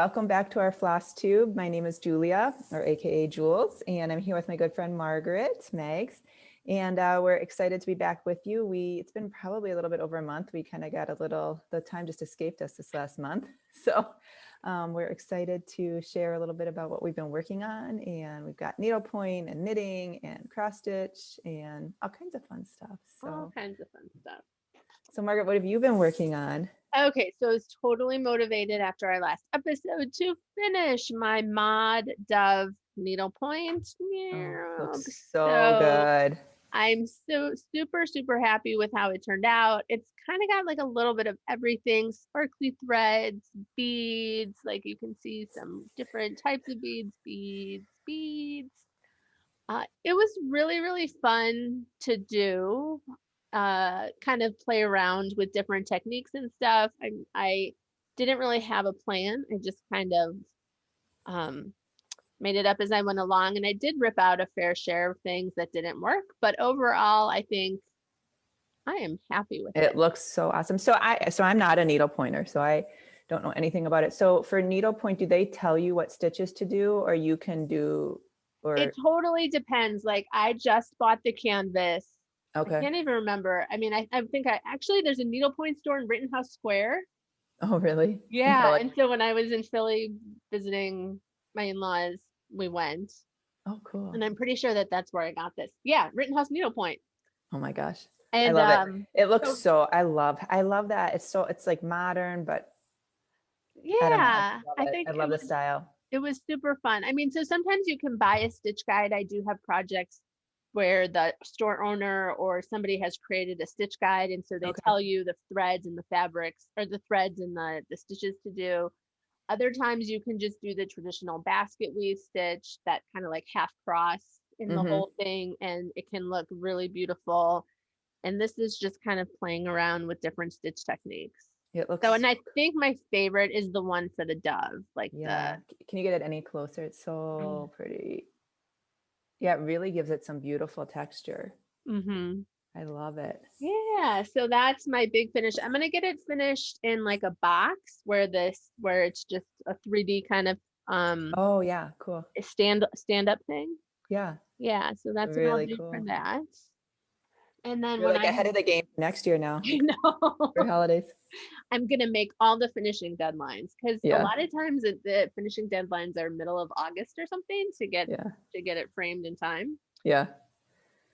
welcome back to our floss tube. My name is Julia, or AKA Jules, and I'm here with my good friend Margaret, Mags, and we're excited to be back with you. It's been probably a little bit over a month. We kind of got the time just escaped us this last month. So we're excited to share a little bit about what we've been working on, and we've got needlepoint and knitting and cross stitch and all kinds of fun stuff. All kinds of fun stuff. So Margaret, what have you been working on? Okay, so I was totally motivated after our last episode to finish my mod dove needlepoint. Oh, looks so good. I'm so super happy with how it turned out. It's kind of got like a little bit of everything, sparkly threads, beads, like you can see some different types of beads. It was really fun to do. Kind of play around with different techniques and stuff. I didn't really have a plan. I just kind of made it up as I went along, and I did rip out a fair share of things that didn't work. But overall, I think I am happy with it. It looks so awesome. So I'm not a needle pointer, so I don't know anything about it. So for needlepoint, do they tell you what stitches to do, or you can do, or it totally depends. Like I just bought the canvas. okay. I can't even remember. I mean, I think there's a needlepoint store in Rittenhouse Square. Oh, really? Yeah. And so when I was in Philly visiting my in-laws, we went. Oh, cool. And I'm pretty sure that that's where I got this. Yeah, Rittenhouse needlepoint. Oh my gosh. And I love it. It looks so, I love that. It's like modern, but yeah, I love the style. It was super fun. I mean, so sometimes you can buy a stitch guide. I do have projects where the store owner or somebody has created a stitch guide, and so they tell you the threads and the fabrics, or the threads and the stitches to do. Other times you can just do the traditional basket weave stitch, that kind of like half cross in the whole thing, and it can look really beautiful. And this is just kind of playing around with different stitch techniques. It looks so, and I think my favorite is the one for the dove. Like, yeah. Can you get it any closer? It's so pretty. Yeah, it really gives it some beautiful texture. I love it. Yeah, so that's my big finish. I'm gonna get it finished in like a box where it's just a 3D kind of oh yeah, cool. stand up thing. Yeah. So that's really what I'll do cool. for that. And then You're like ahead of the game next year now. I know. For holidays. I'm gonna make all the finishing deadlines, because a lot of times the finishing deadlines are middle of August or something to get it framed in time. Yeah.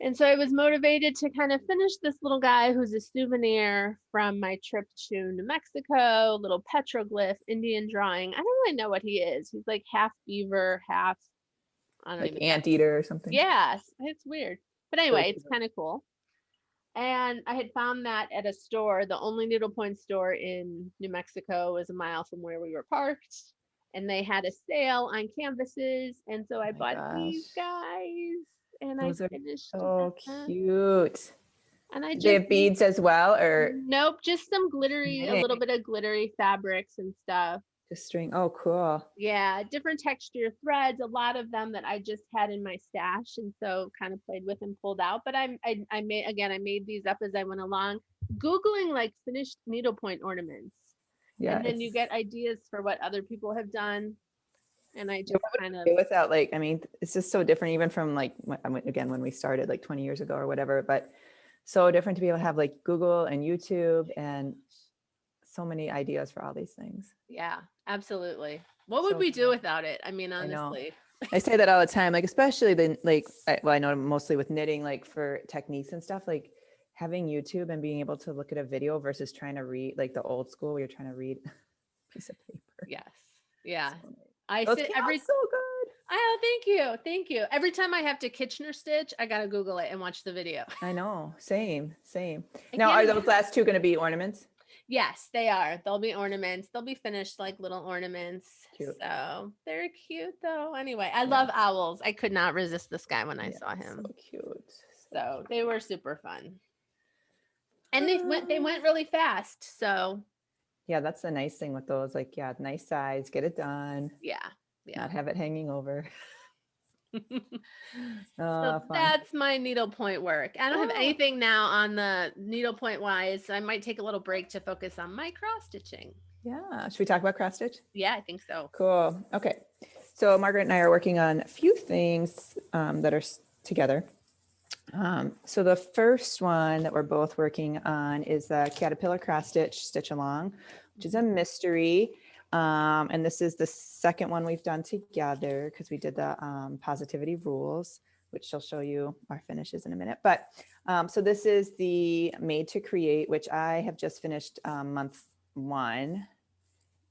And so I was motivated to kind of finish this little guy who's a souvenir from my trip to New Mexico, little petroglyph Indian drawing. I don't really know what he is. He's like half beaver, half, I don't know, like anteater or something. Yes, it's weird. But anyway, it's kind of cool. And I had found that at a store. The only needlepoint store in New Mexico was a mile from where we were parked. And they had a sale on canvases. And so I bought these guys. And I finished. So cute. And I just, they have beads as well, or nope, just some glittery, a little bit of glittery fabrics and stuff. Just string. Oh, cool. Yeah, different texture threads, a lot of them that I just had in my stash, and so kind of played with and pulled out. But I made these up as I went along, Googling like finished needlepoint ornaments. Yeah. And then you get ideas for what other people have done. And I just kind of without like, I mean, it's just so different even from like, again, when we started like 20 years ago or whatever, but so different to be able to have like Google and YouTube and so many ideas for all these things. Yeah, absolutely. What would we do without it? I mean, honestly. I say that all the time, like, especially I know mostly with knitting, like for techniques and stuff, like having YouTube and being able to look at a video versus trying to read like the old school where you're trying to read a piece of paper. Yes. Yeah. So I sit so good. Oh, thank you. Every time I have to Kitchener stitch, I gotta Google it and watch the video. I know. Same. Now, are those last two going to be ornaments? Yes, they are. They'll be ornaments. They'll be finished like little ornaments. Cute. So they're cute though. Anyway, I love owls. I could not resist this guy when I saw him. So cute. So they were super fun. And they went really fast. So yeah, that's the nice thing with those. Like, yeah, nice size, get it done. Yeah. Not have it hanging over. So that's my needlepoint work. I don't have anything now on the needlepoint wise. So I might take a little break to focus on my cross stitching. Yeah. Should we talk about cross stitch? Yeah, I think so. Cool. Okay. So Margaret and I are working on a few things that are together. So the first one that we're both working on is the Caterpillar cross stitch along, which is a mystery. And this is the second one we've done together because we did the positivity rules, which she'll show you our finishes in a minute. But so this is the made to create, which I have just finished month 1.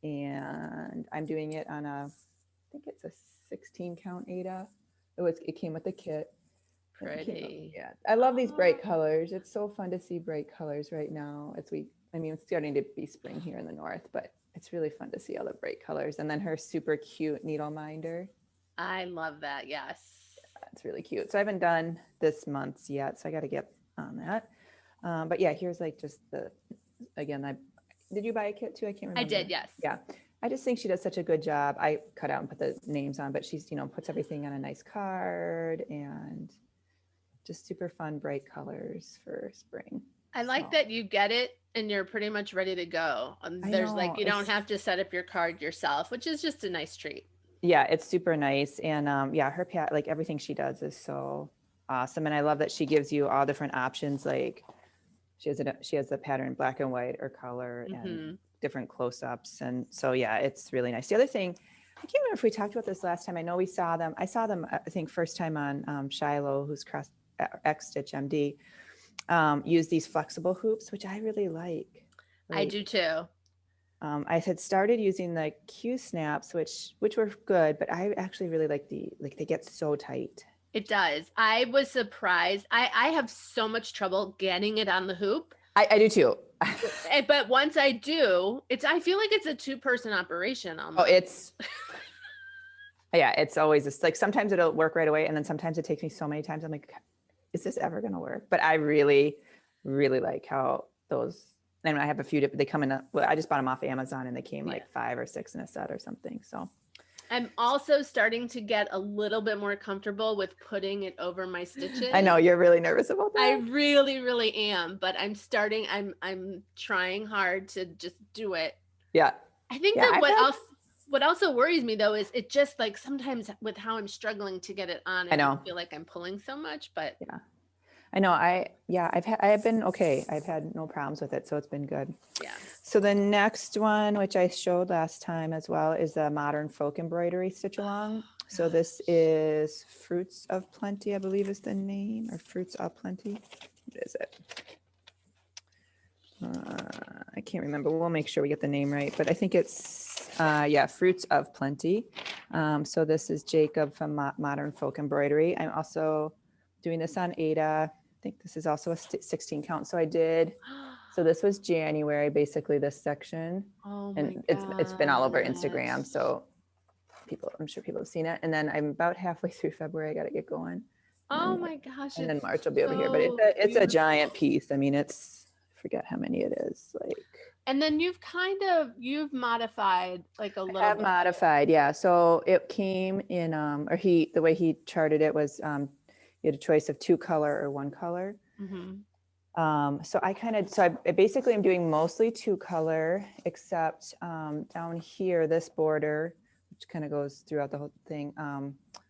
And I'm doing it on I think it's a 16 count Ada. It came with the kit. Pretty. Yeah, I love these bright colors. It's so fun to see bright colors right now. It's starting to be spring here in the north, but it's really fun to see all the bright colors. And then her super cute needle minder. I love that. Yes. It's really cute. So I haven't done this month's yet, so I got to get on that. But yeah, here's like just did you buy a kit too? I can't remember. I did, yes. Yeah. I just think she does such a good job. I cut out and put the names on, but she's, puts everything on a nice card and just super fun, bright colors for spring. I like that you get it and you're pretty much ready to go. There's you don't have to set up your card yourself, which is just a nice treat. Yeah, it's super nice. And her everything she does is so awesome. And I love that she gives you all different options. Like she has the pattern black and white or color and different close-ups. And so, yeah, it's really nice. The other thing, I can't remember if we talked about this last time. I know we saw them. I saw them, I think, first time on Shiloh, who's X Stitch MD, use these flexible hoops, which I really like. I do too. I had started using the Q snaps, which were good, but I actually really like they get so tight. It does. I was surprised. I have so much trouble getting it on the hoop. I do too. But once I do, I feel like it's a 2-person operation almost. Oh, it's yeah, it's always like sometimes it'll work right away, and then sometimes it takes me so many times. I'm like, is this ever going to work? But I really, really like how those. And I have a few different. They come in. I just bought them off Amazon, and they came like 5 or 6 in a set or something. So. I'm also starting to get a little bit more comfortable with putting it over my stitches. I know you're really nervous about that. I really, really am, but I'm trying hard to just do it. Yeah. I think that what also worries me though is it just like sometimes with how I'm struggling to get it on, I don't feel like I'm pulling so much, but yeah. I know. I have been okay. I've had no problems with it, so it's been good. Yeah. So the next one, which I showed last time as well, is the modern folk embroidery stitch along. So this is Fruits of Plenty, I believe is the name, or Fruits of Plenty. What is it? I can't remember. We'll make sure we get the name right, but I think it's Fruits of Plenty. So this is Jacob from Modern Folk Embroidery. I'm also doing this on Ada. I think this is also a 16 count. So this was January, basically this section. Oh my and it's been all over Instagram. So I'm sure people have seen it. And then I'm about halfway through February. I got to get going. Oh my gosh. And then March will be over here, but it's a giant piece. I mean, I forget how many it is. And then you've modified like a little bit. Modified. Yeah. So it came in, the way he charted it was, you had a choice of 2 color or 1 color. So I basically am doing mostly 2 color, except down here, this border, which kind of goes throughout the whole thing,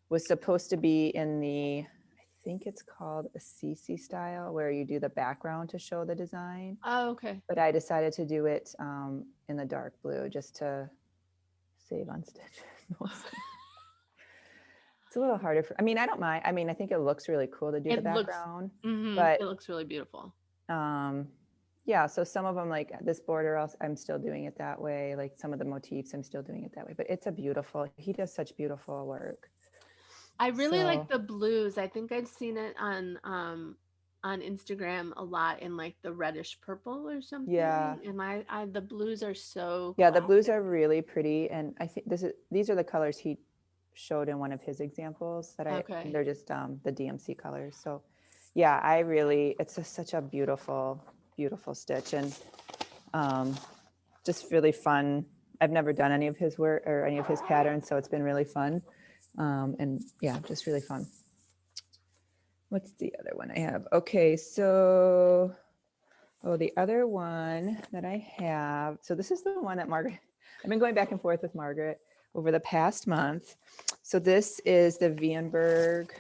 was supposed to be in I think it's called a CC style, where you do the background to show the design. Oh, okay. But I decided to do it in the dark blue just to save on stitches. It's a little harder I don't mind. I think it looks really cool to do the background, but it looks really beautiful. Yeah. So some of them, like this border, I'm still doing it that way. Like some of the motifs, I'm still doing it that way, but he does such beautiful work. I really like the blues. I think I've seen it on Instagram a lot in like the reddish purple or something. Yeah. And the blues are so classic. The blues are really pretty. And I think these are the colors he showed in one of his examples they're just the DMC colors. So yeah, it's such a beautiful, beautiful stitch, and just really fun. I've never done any of his work or any of his patterns, so it's been really fun. And yeah, just really fun. What's the other one I have? Okay, so Oh, the other one that I have, so this is the one that Margaret, I've been going back and forth with Margaret over the past month. So this is the Vienberg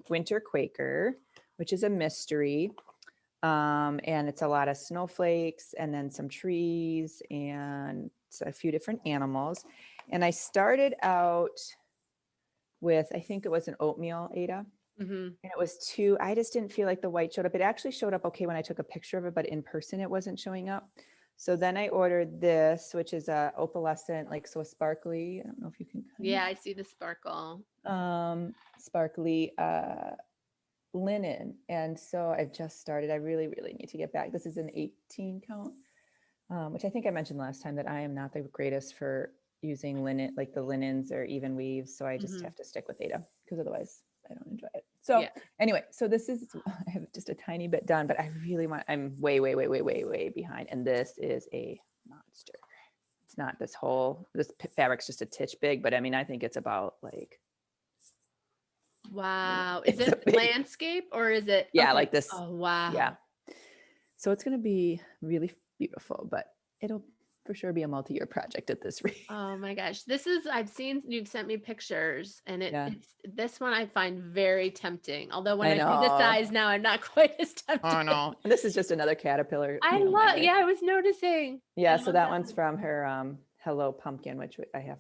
Winter Quaker, which is a mystery. And it's a lot of snowflakes and then some trees and a few different animals. And I started out with, I think it was an oatmeal Ada. And it was too, I just didn't feel like the white showed up. It actually showed up okay when I took a picture of it, but in person it wasn't showing up. So then I ordered this, which is a opalescent, like so sparkly. I don't know if you can. Yeah, I see the sparkle. Sparkly linen. And so I've just started. I really, really need to get back. This is an 18 count, which I think I mentioned last time that I am not the greatest for using linen, like the linens or even weaves. So I just have to stick with Ada because otherwise I don't enjoy it. So anyway, so this is, I have just a tiny bit done, but I really want, I'm way behind. And this is a monster. It's not this whole, this fabric's just a titch big, but I mean, I think it's about like. Wow. Is it landscape or is it? Yeah, like this. Oh, wow. Yeah. So it's going to be really beautiful, but it'll for sure be a multi-year project at this rate. Oh my gosh. This is, I've seen, you've sent me pictures and it's, this one I find very tempting. Although when I do the size now, I'm not quite as tempted. Oh no. And this is just another caterpillar. I love, yeah, I was noticing. Yeah. So that one's from her Hello Pumpkin, which I have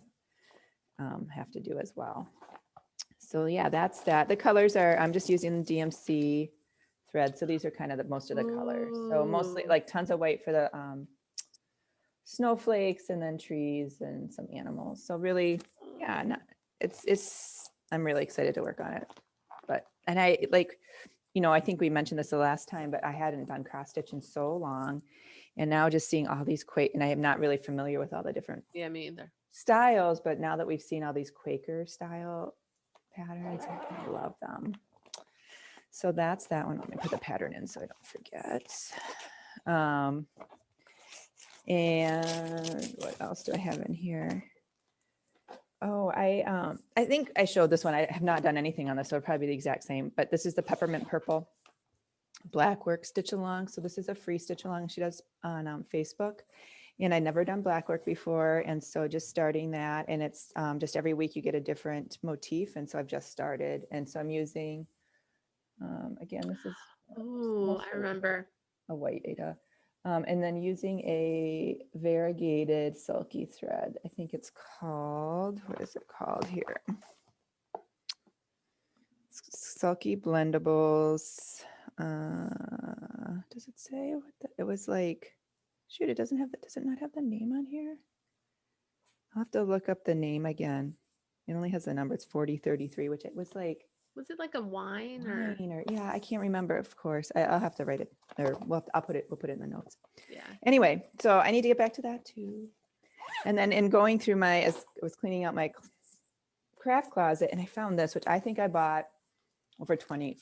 to do as well. So yeah, that's that. The colors are, I'm just using DMC thread. So these are kind of most of the colors. So mostly like tons of white for the snowflakes and then trees and some animals. So really, yeah, I'm really excited to work on it. And I like, I think we mentioned this the last time, but I hadn't done cross stitch in so long. And now just seeing all these and I am not really familiar with all the different me either styles, but now that we've seen all these Quaker style patterns, I love them. So that's that one. Let me put the pattern in so I don't forget. And what else do I have in here? Oh, I think I showed this one. I have not done anything on this, so it'll probably be the exact same, but this is the peppermint purple black work stitch along. So this is a free stitch along she does on Facebook. And I'd never done black work before. And so just starting that, and it's just every week you get a different motif. And so I've just started. And so I'm using, again, this is I remember a white Ada. And then using a variegated silky thread. I think it's called, what is it called here? Silky Blendables. Does it say what it was like? Shoot, it does it not have the name on here? I'll have to look up the name again. It only has the number. It's 4033, which it was like. Was it like a wine or? Yeah, I can't remember, of course. I'll have to write it, or we'll put it in the notes. Yeah. Anyway, so I need to get back to that too. And then in going through as I was cleaning out my craft closet, and I found this, which I think I bought over 20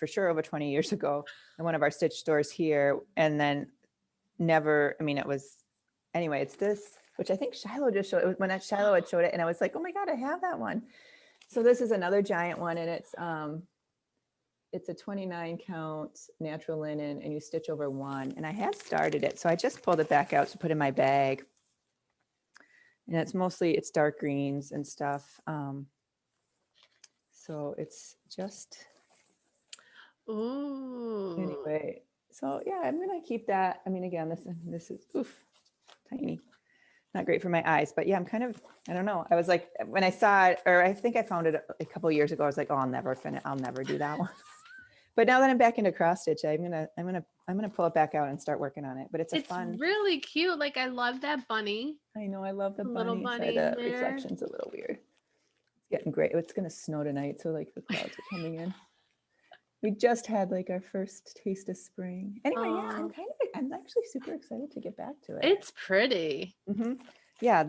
years ago in one of our stitch stores here. And then it's this, which I think Shiloh just showed it when Shiloh had showed it. And I was like, oh my God, I have that one. So this is another giant one, and it's a 29 count natural linen, and you stitch over one. And I had started it, so I just pulled it back out to put in my bag. And it's dark greens and stuff. So it's just. Ooh. Anyway, so yeah, I'm gonna keep that. I mean, again, this is tiny. Not great for my eyes, but yeah, I don't know. I was like, when I saw it, or I think I found it a couple of years ago, I was like, oh, I'll never do that one. But now that I'm back into cross stitch, I'm gonna pull it back out and start working on it. But it's fun. It's really cute. Like I love that bunny. I know, I love the little bunny. The reflection's a little weird. It's getting great. It's gonna snow tonight, so like the clouds are coming in. We just had like our first taste of spring. Anyway, yeah, I'm actually super excited to get back to it. It's pretty. Mm-hmm. Yeah,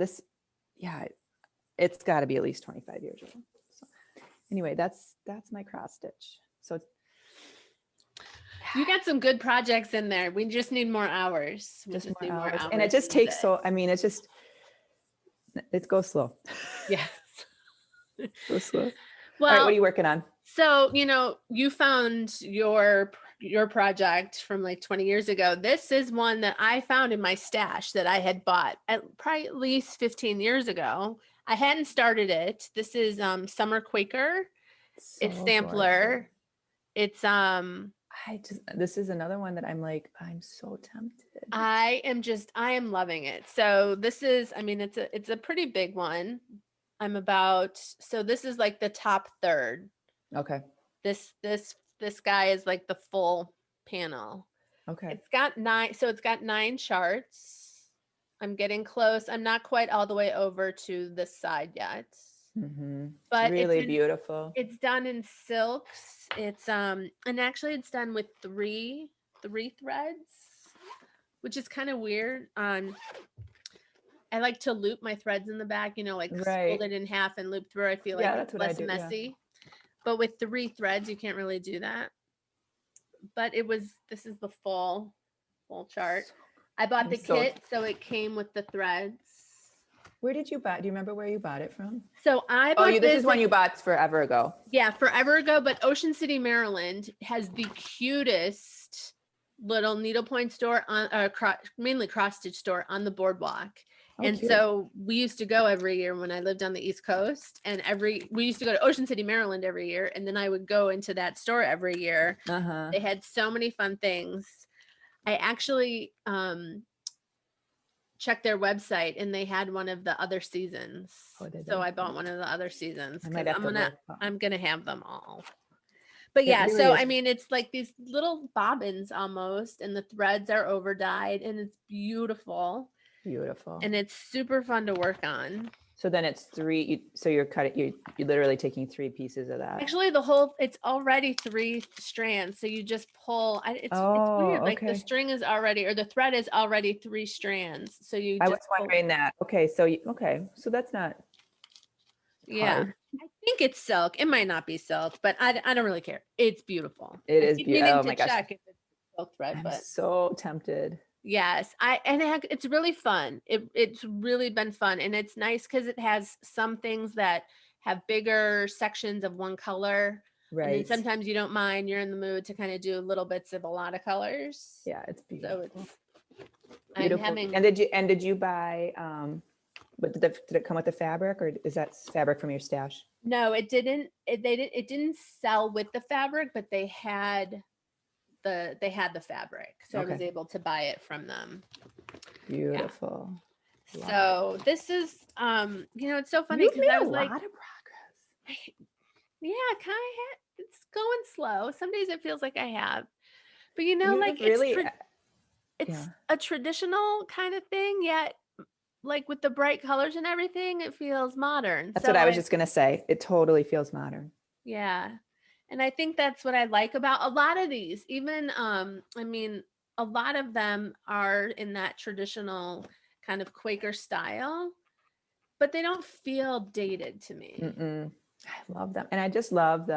it's got to be at least 25 years old. So anyway, that's my cross stitch. So you got some good projects in there. We just need more hours. More hours. And it just takes it goes slow. Yes. Go slow. Well, all right, what are you working on? So, you found your your project from like 20 years ago. This is one that I found in my stash that I had bought probably at least 15 years ago. I hadn't started it. This is Summer Quaker. It's So sampler. gorgeous. It's This is another one that I'm like, I'm so tempted. I am loving it. So this is, I mean, it's a pretty big one. So this is like the top third. Okay. This guy is like the full panel. Okay. It's got 9 charts. I'm getting close. I'm not quite all the way over to this side yet. But Really beautiful. It's done in silks. It's and actually it's done with three threads, which is kind of weird. I like to loop my threads in the back, like fold it in half and loop through. I feel like it's less messy. But with 3 threads, you can't really do that. But this is the full chart. I bought the kit, so it came with the threads. Where did you buy? Do you remember where you bought it from? So I bought this is one you bought forever ago. Yeah, forever ago. But Ocean City, Maryland has the cutest little needlepoint store mainly cross stitch store on the boardwalk. And cute. So we used to go every year when I lived on the East Coast, and we used to go to Ocean City, Maryland every year. And then I would go into that store every year. They had so many fun things. I actually checked their website, and they had one of the other seasons. So I bought one of the other seasons. I'm gonna have them all. But yeah, really so is. I mean, it's like these little bobbins almost, and the threads are over dyed, and it's beautiful. And it's super fun to work on. So then it's 3. So you're literally taking 3 pieces of that. Actually, it's already 3 strands. So you just pull. It's weird. Like the string is already, or the thread is already 3 strands. So I was wondering that. Okay. So that's not. Yeah. Hard. I think it's silk. It might not be silk, but I don't really care. It's beautiful. It is beautiful. Oh my gosh. Check if it's silk thread, I'm so tempted. Yes, it's really fun. It's really been fun, and it's nice because it has some things that have bigger sections of one color. Right. And then sometimes you don't mind. You're in the mood to kind of do little bits of a lot of colors. Yeah, it's beautiful. So it's beautiful. And did you buy? But did it come with the fabric, or is that fabric from your stash? No, it didn't. It didn't sell with the fabric, but they had the fabric, so I was able to buy it from them. Beautiful. Yeah. So this is it's so funny because I was like, a lot of progress. It's going slow. Some days it feels like I have, but it's a traditional kind of thing, yet like with the bright colors and everything, it feels modern. That's what I was just gonna say. It totally feels modern. Yeah. And I think that's what I like about a lot of these. Even, I mean, a lot of them are in that traditional kind of Quaker style, but they don't feel dated to me. I love them. And I just love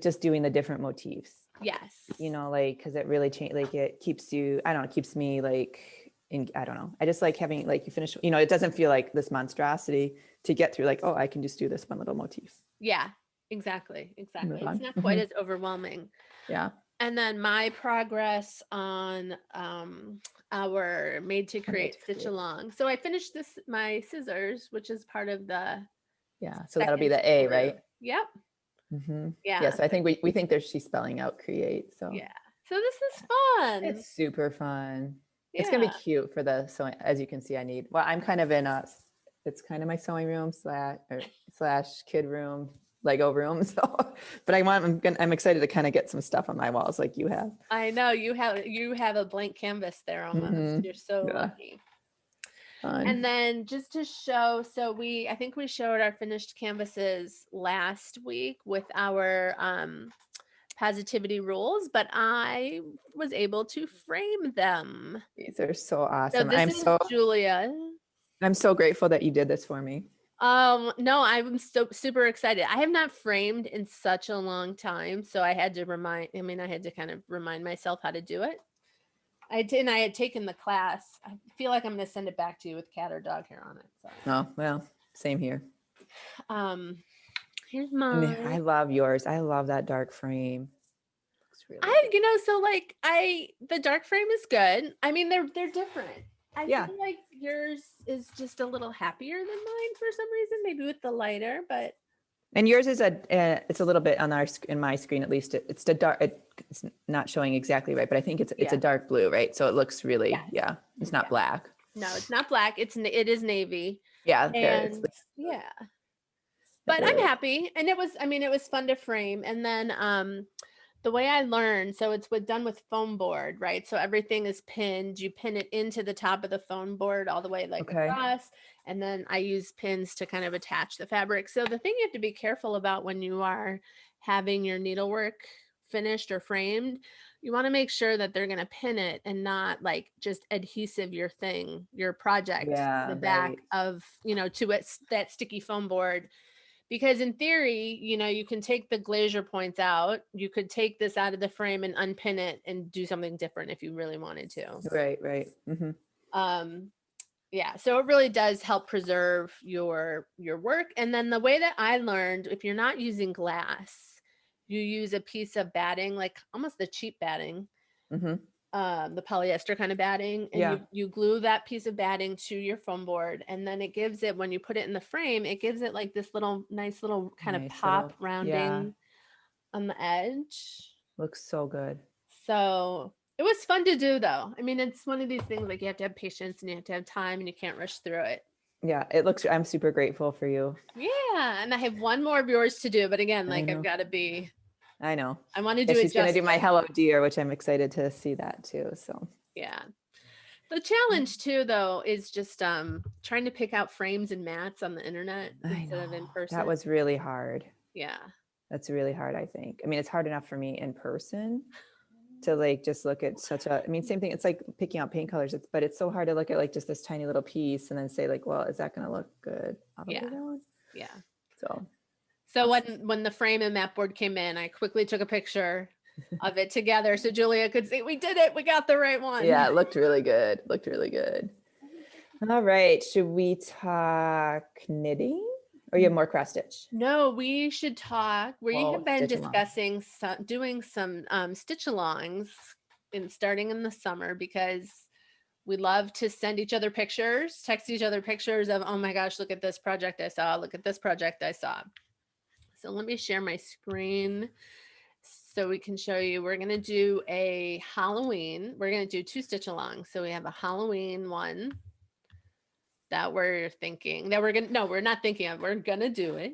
just doing the different motifs. Yes. Because it really it keeps you, keeps me I don't know. I just like having, you finish, it doesn't feel like this monstrosity to get through, I can just do this one little motif. Yeah. Exactly. It's not quite as overwhelming. Yeah. And then my progress on our made to create stitch along. So I finished my scissors, which is part of the. Yeah. So that'll be the A, right? Yep. Yeah. Yeah. So I think we think she's spelling out create. So yeah. So this is fun. It's super fun. Yeah. It's gonna be cute for the sewing. As you can see, I'm kind of in it's kind of my sewing room slash kid room. Lego room. So, but I'm excited to kind of get some stuff on my walls like you have. I know you have a blank canvas there almost. You're so lucky. Fun. And then just to show, I think we showed our finished canvases last week with our positivity rules, but I was able to frame them. These are so awesome. So this is Julia. I'm so grateful that you did this for me. No, I'm so super excited. I have not framed in such a long time, so I had to kind of remind myself how to do it. I had taken the class. I feel like I'm going to send it back to you with cat or dog hair on it. So. Oh, well, same here. Here's mine. I love yours. I love that dark frame. looks really good. you know, so like the dark frame is good. I mean, they're different. I Yeah. feel like yours is just a little happier than mine for some reason, maybe with the lighter, but And yours is it's a little bit on in my screen, at least it's the dark, it's not showing exactly right, but I think it's a dark blue, right? So it looks really, it's not black. No, it's not black. It is navy. Yeah. And yeah, but I'm happy. And it was fun to frame. And then, the way I learned, so it's done with foam board, right? So everything is pinned. You pin it into the top of the foam board all the way across. And then I use pins to kind of attach the fabric. So the thing you have to be careful about when you are having your needlework finished or framed, you want to make sure that they're going to pin it and not like just adhesive your project, the back of, to that sticky foam board. Because in theory, you can take the glazier points out. You could take this out of the frame and unpin it and do something different if you really wanted to. Right. Mm-hmm. Yeah. So it really does help preserve your work. And then the way that I learned, if you're not using glass, you use a piece of batting, like almost the cheap batting. Mm-hmm. The polyester kind of batting, and you glue that piece of batting to your foam board, and then it gives it, when you put it in the frame, it gives it like this nice little kind of pop rounding on the edge. Looks so good. So it was fun to do, though. I mean, it's one of these things like you have to have patience and you have to have time and you can't rush through it. Yeah, I'm super grateful for you. Yeah, and I have one more of yours to do, but again, I've got to be. I know. I want to do it. She's going to do my Hello Dear, which I'm excited to see that too. So yeah. The challenge too, though, is just trying to pick out frames and mats on the internet instead of in person. That was really hard. Yeah. That's really hard, I think. I mean, it's hard enough for me in person to just look at same thing. It's like picking out paint colors, but it's so hard to look at just this tiny little piece and then say well, is that going to look good? Yeah. Yeah. So when the frame and mat board came in, I quickly took a picture of it together so Julia could see we did it. We got the right one. Yeah, it looked really good. All right. Should we talk knitting or you have more cross stitch? No, we should talk. We have been discussing doing some stitch alongs starting in the summer because we love to send each other pictures, text each other pictures of, oh my gosh, look at this project I saw. Look at this project I saw. So let me share my screen so we can show you. We're going to do a Halloween. We're going to do 2 stitch alongs. So we have a Halloween one that we're thinking that we're not thinking of. We're going to do it.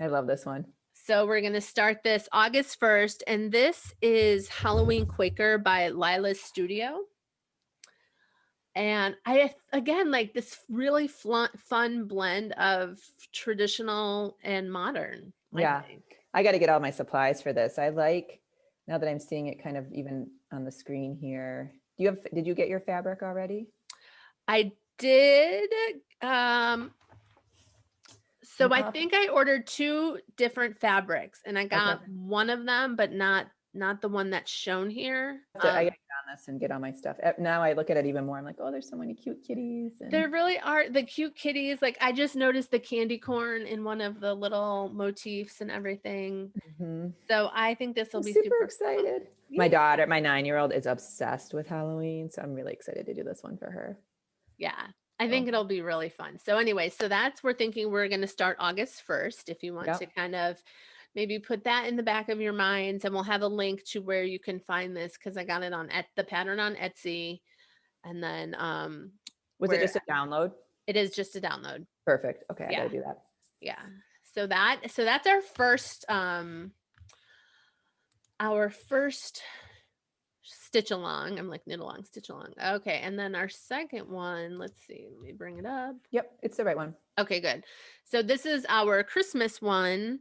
I love this one. So we're going to start this August 1st. And this is Halloween Quaker by Lila's Studio. And I, again, like this really fun blend of traditional and modern. Yeah. I got to get all my supplies for this. I like, now that I'm seeing it kind of even on the screen here. Did you get your fabric already? I did. So I think I ordered 2 different fabrics and I got one of them, but not the one that's shown here. I got to get on this and get all my stuff. Now I look at it even more. I'm like, oh, there's so many cute kitties. There really are the cute kitties. Like I just noticed the candy corn in one of the little motifs and everything. Mm-hmm. So I think this will be super excited. Yeah. My daughter, my 9-year-old is obsessed with Halloween. So I'm really excited to do this one for her. Yeah. I think it'll be really fun. So anyway, we're thinking we're going to start August 1st. If you want to kind of maybe put that in the back of your minds, and we'll have a link to where you can find this because I got it on the pattern on Etsy. And then was it just a download? It is just a download. Perfect. Okay, I gotta do that. Yeah. So that's our first stitch along. I'm like knit along, stitch along. Okay, and then our second one, let's see, let me bring it up. Yep, it's the right one. Okay, good. So this is our Christmas one.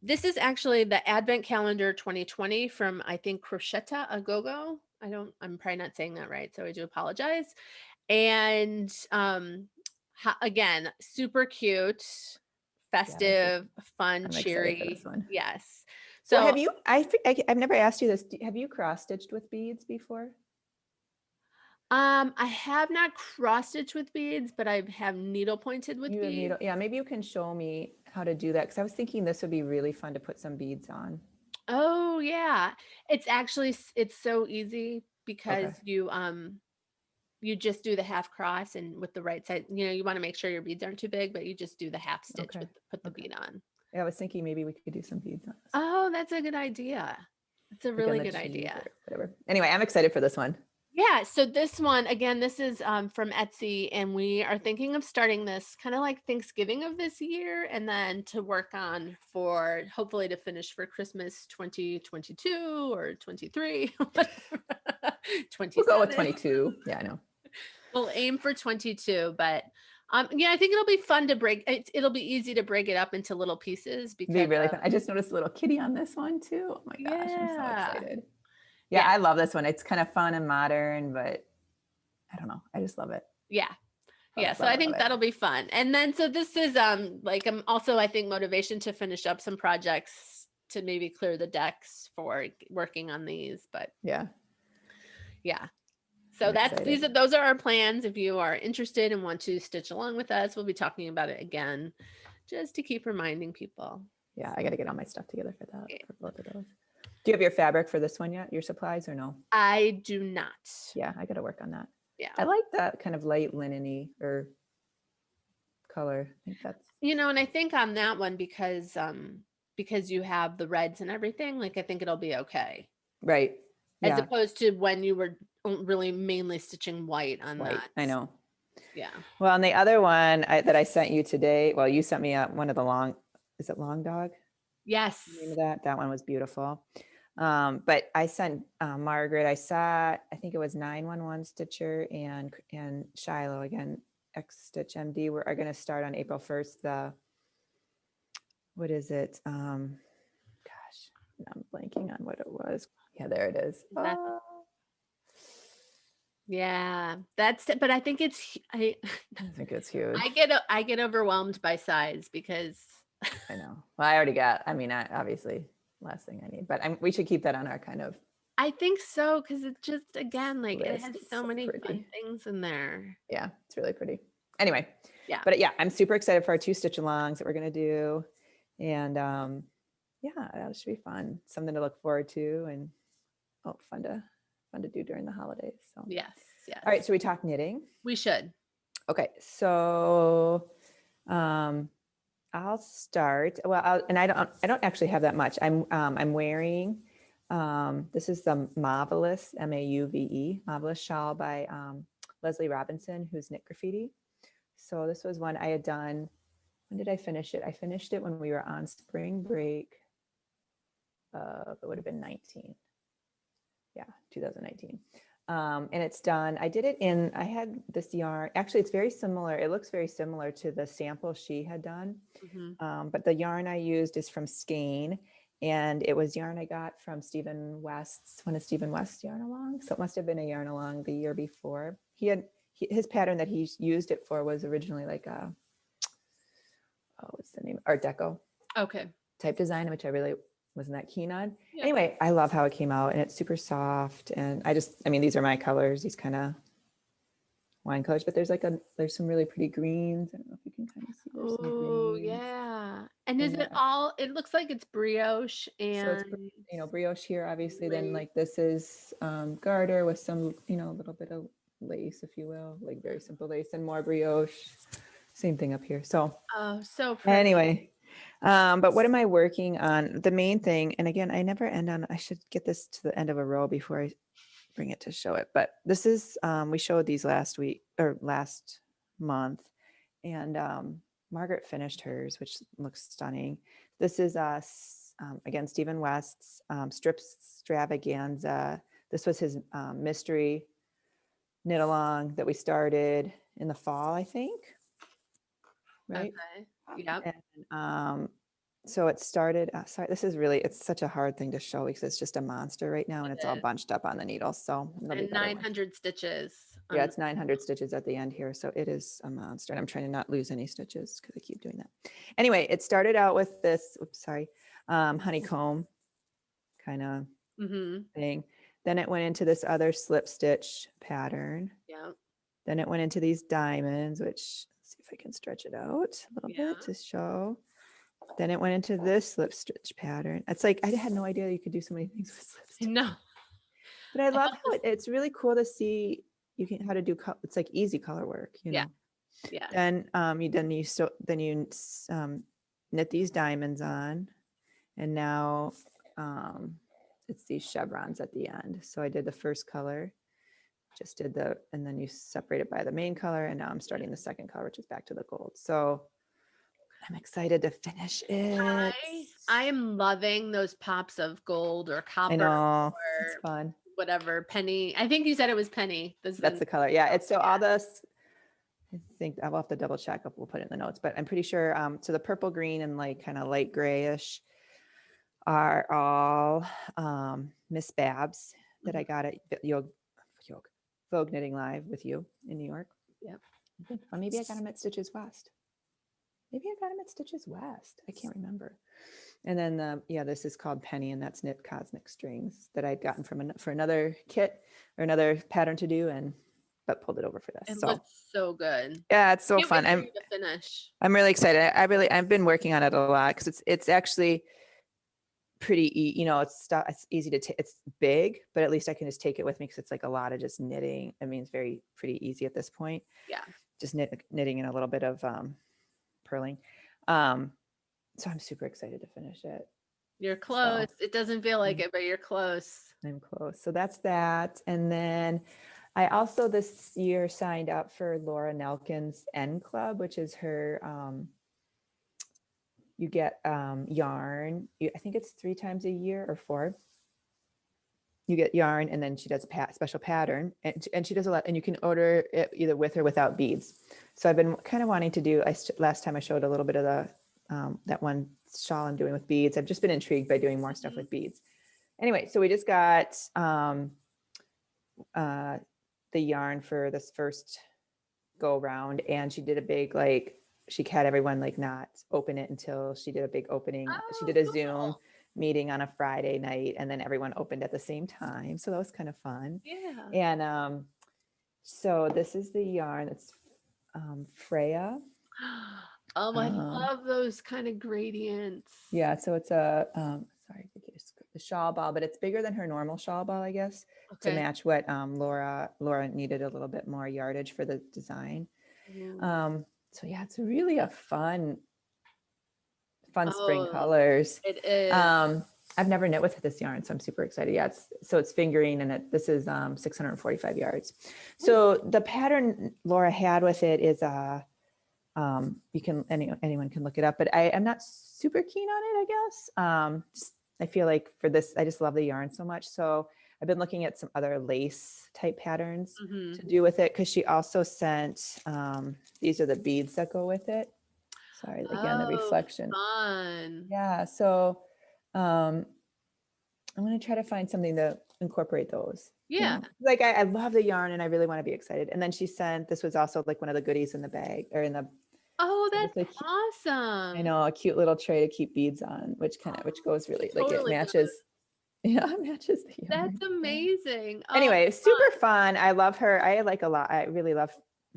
This is actually the Advent Calendar 2020 from, I think, Crocette, a gogò. I'm probably not saying that right, so I do apologize. And again, super cute, festive, fun, cheery. Yes. So have you, I've never asked you this. Have you cross stitched with beads before? I have not cross stitched with beads, but I have needle pointed with beads. Yeah, maybe you can show me how to do that. Cause I was thinking this would be really fun to put some beads on. Oh yeah. It's actually it's so easy Okay. because you just do the half cross and with the right side, you want to make sure your beads aren't too big, but you just do the half stitch Okay. with put the Okay. bead on. Yeah, I was thinking maybe we could do some beads on this, Oh, that's a good idea. That's a like on really the good cheese idea. or whatever. Anyway, I'm excited for this one. Yeah, so this one, again, this is from Etsy, and we are thinking of starting this kind of like Thanksgiving of this year, and then to work on for hopefully to finish for Christmas 2022 or 23, whatever, We'll go with 27. 22. Yeah, I know. We'll aim for 22, but yeah, I think it'll be fun to break it'll be easy to break it up into little pieces It'd be because really fun. I just noticed a little kitty on this one too. Oh my gosh, I'm so yeah. excited. Yeah, Yeah. I love this one. It's kind of fun and modern, but I don't know. I just love it. Yeah. Love Yeah, it, so love I it, love think it. that'll be fun. And then so this is like also I think motivation to finish up some projects to maybe clear the decks for working on these, but Yeah, yeah. So I'm excited. those are our plans. If you are interested and want to stitch along with us, we'll be talking about it again just to keep reminding people. Yeah, I got to get all my stuff together for that, Yeah. for both of those. Do you have your fabric for this one yet? Your supplies or no? I do not. Yeah, I got to work on that. Yeah. I like that kind of light linen-y or color. I think that's And I think on that one because you have the reds and everything, like I think it'll be okay. right. As Yeah, opposed to when you were really mainly stitching white on white. that. I know. Yeah. Well, and the other one that I sent you today, well, you sent me one of the is it Long Dog? Yes. The name of that one was beautiful. But I sent Margaret, I think it was 911 Stitcher and Shiloh again, X Stitch MD, are going to start on April 1st. What is it? Gosh, I'm blanking on what it was. Yeah, there it is. Yeah, but I think I think it's huge. I get overwhelmed by size because I know. Well, I already got, obviously last thing I need, but we should keep that on our kind of I think so because it's just again like it list. has It's so so many fun pretty. things in there. Yeah, it's really pretty. Anyway, Yeah. but yeah, I'm super excited for our 2 stitch alongs that we're going to do. And yeah, that should be fun. Something to look forward to and fun to do during the holidays. So Yes. Yes. All right, so we talk knitting. We should. Okay, so I'll start. Well, I don't actually have that much. I'm wearing this is the Marvelous Mauve Marvelous shawl by Leslie Robinson, who's Knit Graffiti. So this was one I had done. When did I finish it? I finished it when we were on spring break. It would have been 19. Yeah, 2019. And it's done. I had this yarn. Actually, it's very similar. It looks very similar to the sample she had done. Mm-hmm. But the yarn I used is from Skein. And it was yarn I got from Stephen West's, one of Stephen West's yarn along. So it must have been a yarn along the year before. His pattern that he used it for was originally like what's the name? Art Deco. Okay. Type design, which I really wasn't that keen on. Yeah. Anyway, I love how it came out and it's super soft. And these are my colors, these kind of wine colors, but there's some really pretty greens. I don't know if you can kind of see there's some Oh, greens. yeah. And is it all, it looks like it's brioche and. So it's, brioche here, obviously, then like this is garter with some, little bit of lace, if you will, like very simple lace and more brioche. Same thing up here. So, oh, so pretty. Anyway, but what am I working on? The main thing, and again, I never end on, I should get this to the end of a row before I bring it to show it. But this is, we showed these last month, and Margaret finished hers, which looks stunning. This is again, Stephen West's Strip Stravaganza. This was his mystery knit along that we started in the fall, I think. Right. Okay. Yep. And so it started. Sorry, it's such a hard thing to show because it's just a monster right now, and it's all bunched up on the needle. So and 900 stitches. Yeah, it's 900 stitches at the end here, so it is a monster. And I'm trying to not lose any stitches because I keep doing that. Anyway, it started out with this. Honeycomb kind of thing. Then it went into this other slip stitch pattern. Yeah. Then it went into these diamonds, which let's see if I can stretch it out a little bit to show. Then it went into this slip stitch pattern. It's like, I had no idea you could do so many things with slip stitch. No. But I love thought how it's really cool to see how to do, it's like easy color work, you know? Yeah. Then you knit these diamonds on, and now it's these chevrons at the end. So I did the first color, and then you separate it by the main color, and now I'm starting the second color, which is back to the gold. So I'm excited to finish it. I am loving those pops of gold or copper. I know, or it's fun. whatever, penny. I think you said it was penny. That's the color. Yeah, it's all this. I think I'll have to double check. We'll put it in the notes, but I'm pretty sure. So the purple, green, and like kind of light grayish are all Miss Babs that I got at Vogue Knitting Live with you in New York. Yep. Or maybe I got them at Stitches West. I can't remember. And then this is called Penny, and that's knit cosmic strings that I'd gotten for another kit or another pattern to do, but pulled it over for this. It looks so good. Yeah, it's so fun. I'm really excited. I've been working on it a lot because it's actually pretty, it's easy to take. It's big, but at least I can just take it with me because it's like a lot of just knitting. I mean, it's pretty easy at this point. Yeah. Just knitting and a little bit of purling. So I'm super excited to finish it. You're close. It doesn't feel like it, but you're close. I'm close. So that's that. And then I also this year signed up for Laura Nelkin's N Club, which is her, you get yarn. I think it's 3 times a year or 4. You get yarn, and then she does a special pattern, and she does a lot, and you can order it either with or without beads. So I've been kind of wanting to do, last time I showed a little bit of the, that one shawl I'm doing with beads. I've just been intrigued by doing more stuff with beads. Anyway, so we just got the yarn for this first go round, and she did a big, she had everyone not open it until she did a big opening. She did a Zoom meeting on a Friday night, and then everyone opened at the same time. So that was kind of fun. Yeah. And so this is the yarn. It's Freya. Oh, I love those kind of gradients. Yeah, so it's a the shawl ball, but it's bigger than her normal shawl ball, I guess, to match what Laura needed a little bit more yardage for the design. So yeah, it's really a fun spring colors. It is. I've never knit with this yarn, so I'm super excited. Yeah, it's fingering, and this is 645 yards. So the pattern Laura had with it is anyone can look it up, but I'm not super keen on it, I guess. I feel like for this, I just love the yarn so much. So I've been looking at some other lace type patterns to do with it, because she also sent these are the beads that go with it. Sorry, again, the reflection. Fun. Yeah, so I'm going to try to find something to incorporate those. Yeah. I love the yarn, and I really want to be excited. And then she sent, this was also one of the goodies in the bag, or in the. Oh, that's awesome. I know, a cute little tray to keep beads on, which goes really, it matches. Good. Yeah, it matches the yarn. That's amazing. Anyway, super fun. I love her. I really love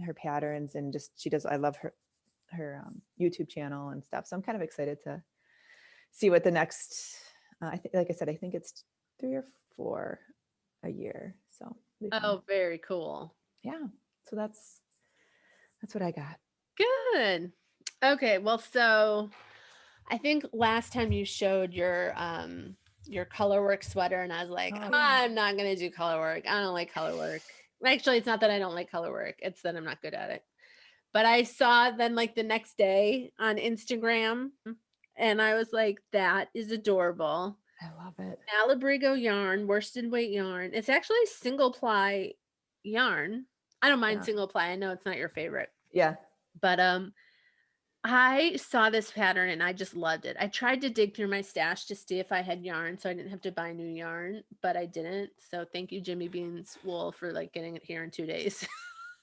her patterns, and I love her YouTube channel and stuff. So I'm kind of excited to see what the next, I think it's 3 or 4 a year. So. Very cool. Yeah. So that's what I got. Good. Okay. Well, so I think last time you showed your color work sweater, and I was like, I'm not going to do color work. I don't like color work. Actually, it's not that I don't like color work. It's that I'm not good at it. But I saw then the next day on Instagram, and I was like, that is adorable. I love it. Malabrigo yarn, worsted weight yarn. It's actually single ply yarn. I don't mind single ply. I know it's not your favorite. Yeah. But I saw this pattern and I just loved it. I tried to dig through my stash to see if I had yarn, so I didn't have to buy new yarn, but I didn't. So thank you, Jimmy Beans Wool, for getting it here in 2 days.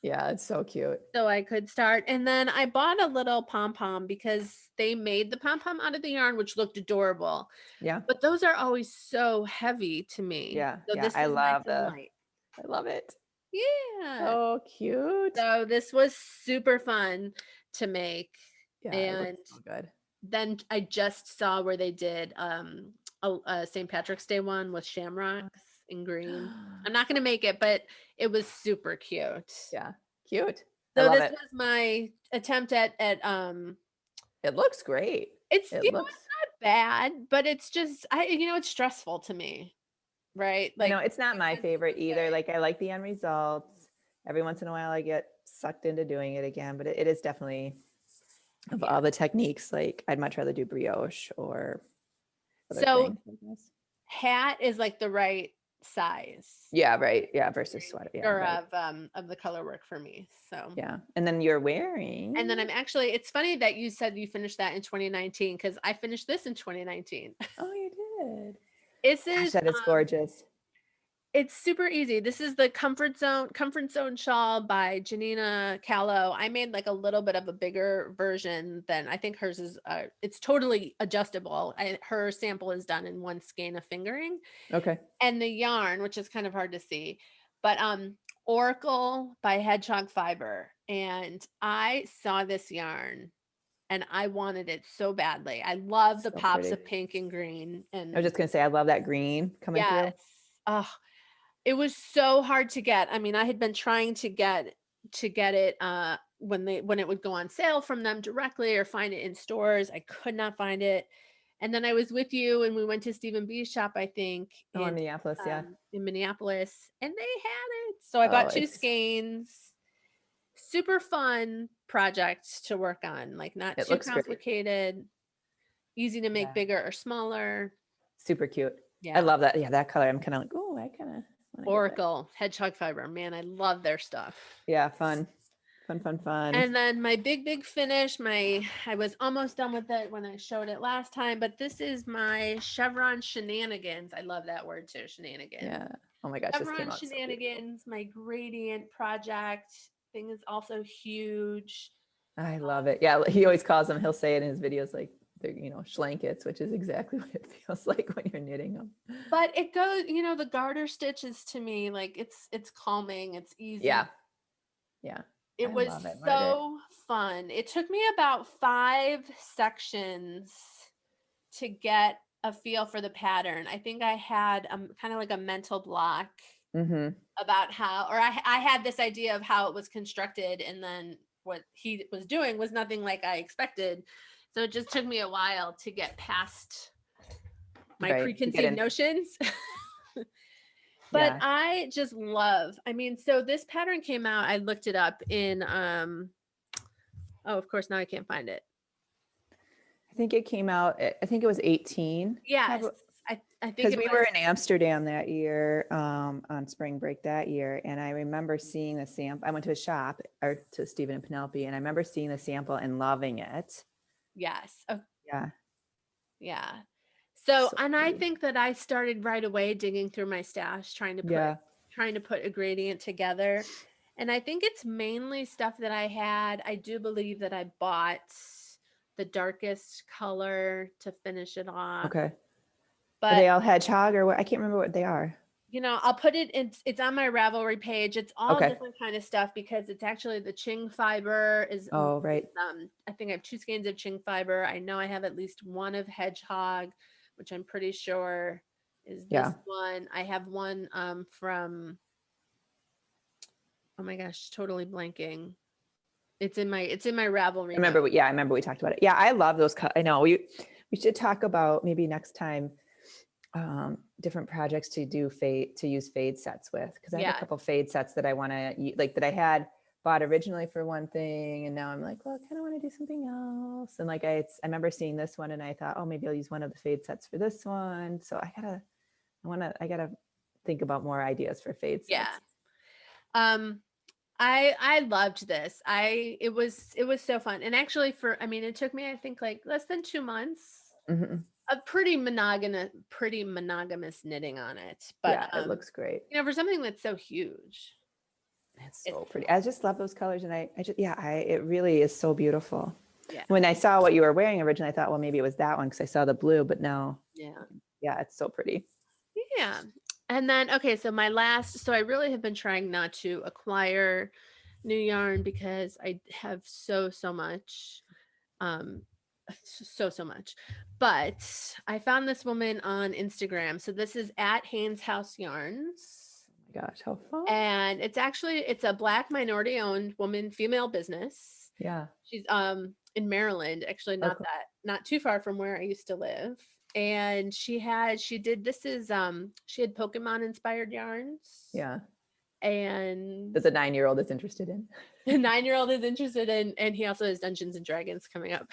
Yeah, it's so cute. So I could start. And then I bought a little pom-pom because they made the pom-pom out of the yarn, which looked adorable. Yeah. But those are always so heavy to me. Yeah. So yeah. this I love light. I love it. Yeah. So cute. So this was super fun to make. Yeah. And so good. then I just saw where they did a St. Patrick's Day one with shamrocks in green. I'm not gonna make it, but it was super cute. Yeah, cute. I So love this it. was my attempt at It looks great. it's, It you know, looks, it's not bad, but it's just it's stressful to me, right? I know Like it's not you my want something favorite either. good. Like I like the end results. Every once in a while I get sucked into doing it again, but it is definitely of Yeah. all the techniques, like I'd much rather do brioche or other So things, I guess. hat is like the right size Yeah, right. Yeah, versus sweater. Yeah, or right. of the color work for me. So Yeah. And then you're and then wearing, I'm actually, it's funny that you said you finished that in 2019 because I finished this in 2019. oh, you did. This Gosh, is that is gorgeous. it's super easy. This is the Comfort Zone shawl by Janina Callow. I made like a little bit of a bigger version than I think hers is. It's totally adjustable. Her sample is done in one skein of fingering, Okay. and the yarn, which is kind of hard to see, but Oracle by Hedgehog Fiber, and I saw this yarn and I wanted it so badly. I love the So pops pretty. of pink and green, I was and just gonna say, I love that green coming yes, through. oh, it was so hard to get. I mean, I had been trying to get it when it would go on sale from them directly or find it in stores. I could not find it. And then I was with you and we went to Stephen B's shop, I think, Oh, in Minneapolis. Yeah. in Minneapolis, and they had it. So I Oh, bought two skeins. Super fun project to work on, like not it too looks great. complicated, easy to make Yeah. bigger or smaller. Super cute. I Yeah. love that. Yeah, that color. I'm kind of like, oh, I kind of want to get that. Oracle, Hedgehog Fiber. Man, I love their stuff. Yeah, fun. Fun, fun, fun. And then my big finish, I was almost done with it when I showed it last time, but this is my Chevron Shenanigans. I love that word too, shenanigans. Yeah. Oh my gosh, this came Chevron out so beautiful. Shenanigans, my gradient project. Thing is also huge. I love it. Yeah, he always calls them, he'll say it in his videos like they're, schlankets, which is exactly what it feels like when you're knitting them. But it goes, the garter stitches to me, like it's calming, it's easy. Yeah. Yeah. It I was love it, Margaret. so fun. It took me about 5 sections to get a feel for the pattern. I think I had kind of like a mental block about how, or I had this idea of how it was constructed, and then what he was doing was nothing like I expected. So it just took me a while to get past my preconceived notions. But yeah. I just love, so this pattern came out, I looked it up in, of course, now I can't find it. I think it came out, I think it was 18. Yes. I think because we were in Amsterdam that year on spring break that year. And I remember seeing the sample. I went to a shop or to Stephen and Penelope, and I remember seeing the sample and loving it. Yes. Oh. Yeah. Yeah. So and I think that I started right away digging through my stash, trying to put a gradient together. And I think it's mainly stuff that I had. I do believe that I bought the darkest color to finish it off. Okay. But are they all hedgehog or what? I can't remember what they are. I'll put it in, it's on my Ravelry page. It's all different kind of stuff because it's actually the Ching fiber is, right. I think I have 2 skeins of Ching fiber. I know I have at least one of hedgehog, which I'm pretty sure is this one. I have one from, oh my gosh, totally blanking. It's in my Ravelry. I remember we talked about it. Yeah, I love those. I know we should talk about maybe next time different projects to use fade sets with, because I have a couple fade sets that I want to like that I had bought originally for one thing, and now I'm like, well, I kind of want to do something else. And like I remember seeing this one and I thought, oh, maybe I'll use one of the fade sets for this one. So I gotta think about more ideas for fade sets. Yeah. I loved this. It was so fun. And actually it took me, I think, like less than 2 months. A pretty monogamous knitting on it. But yeah, it looks great. For something that's so huge. It's so pretty. I just love those colors, and it really is so beautiful. Yeah. When I saw what you were wearing originally, I thought, well, maybe it was that one because I saw the blue, but no. Yeah, it's so pretty. Yeah. And then, okay, so I really have been trying not to acquire new yarn because I have so much so much. But I found this woman on Instagram. So this is at Haynes House Yarns. Oh my gosh, how fun. And it's a Black minority owned woman, female business. Yeah. She's in Maryland, actually not too far from where I used to live. And she had Pokemon inspired yarns. Yeah. And that the 9-year-old is interested in. The 9-year-old is interested in, and he also has Dungeons and Dragons coming up.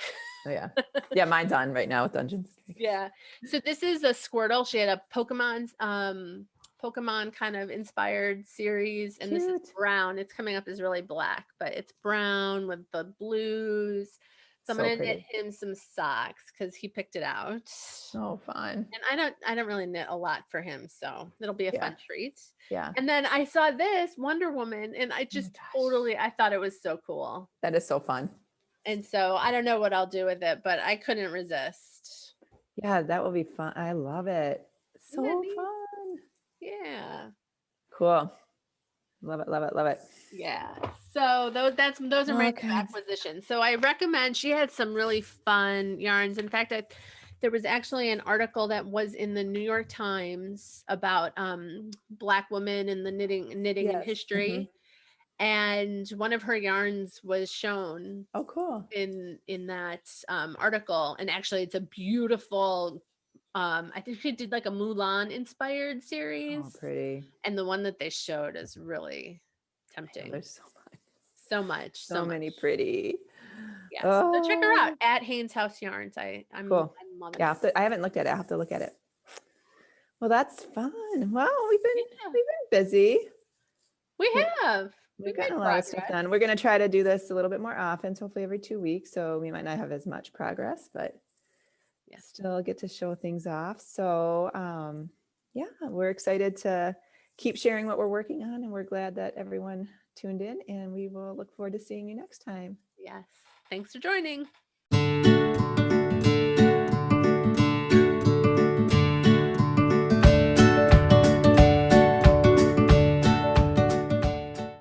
Oh yeah. Yeah, mine's on right now with Dungeons. Yeah. So this is a Squirtle. She had a Pokemon kind of inspired series, and Cute. this is brown. It's coming up as really black, but it's brown with the blues. So I'm gonna knit him some socks because he picked it out. So fun. And I don't really knit a lot for him, so it'll be a fun treat. Yeah. And then I saw this Wonder Woman, and I just I thought it was so cool. That is so fun. And so I don't know what I'll do with it, but I couldn't resist. Yeah, that will be fun. I love it. So fun. Yeah. Cool. Love it, love it, love it. Yeah. So those are my acquisitions. So I recommend, she had some really fun yarns. In fact, there was actually an article that was in the New York Times about Black women in the knitting and history. And one of her yarns was shown. Oh, cool. In that article. And actually it's a beautiful, I think she did like a Mulan inspired series. Oh, pretty. And the one that they showed is really tempting. There's so much. So many pretty. Yes. So check her out at Haynes House Yarns. I'm cool. loving it. I haven't looked at it. I have to look at it. Well, that's fun. Well, we've been busy. We have. We've gotten a lot of stuff done. We're going to try to do this a little bit more often, so hopefully every 2 weeks. So we might not have as much progress, but still get to show things off. So yeah, we're excited to keep sharing what we're working on, and we're glad that everyone tuned in, and we will look forward to seeing you next time. Yes. Thanks for joining.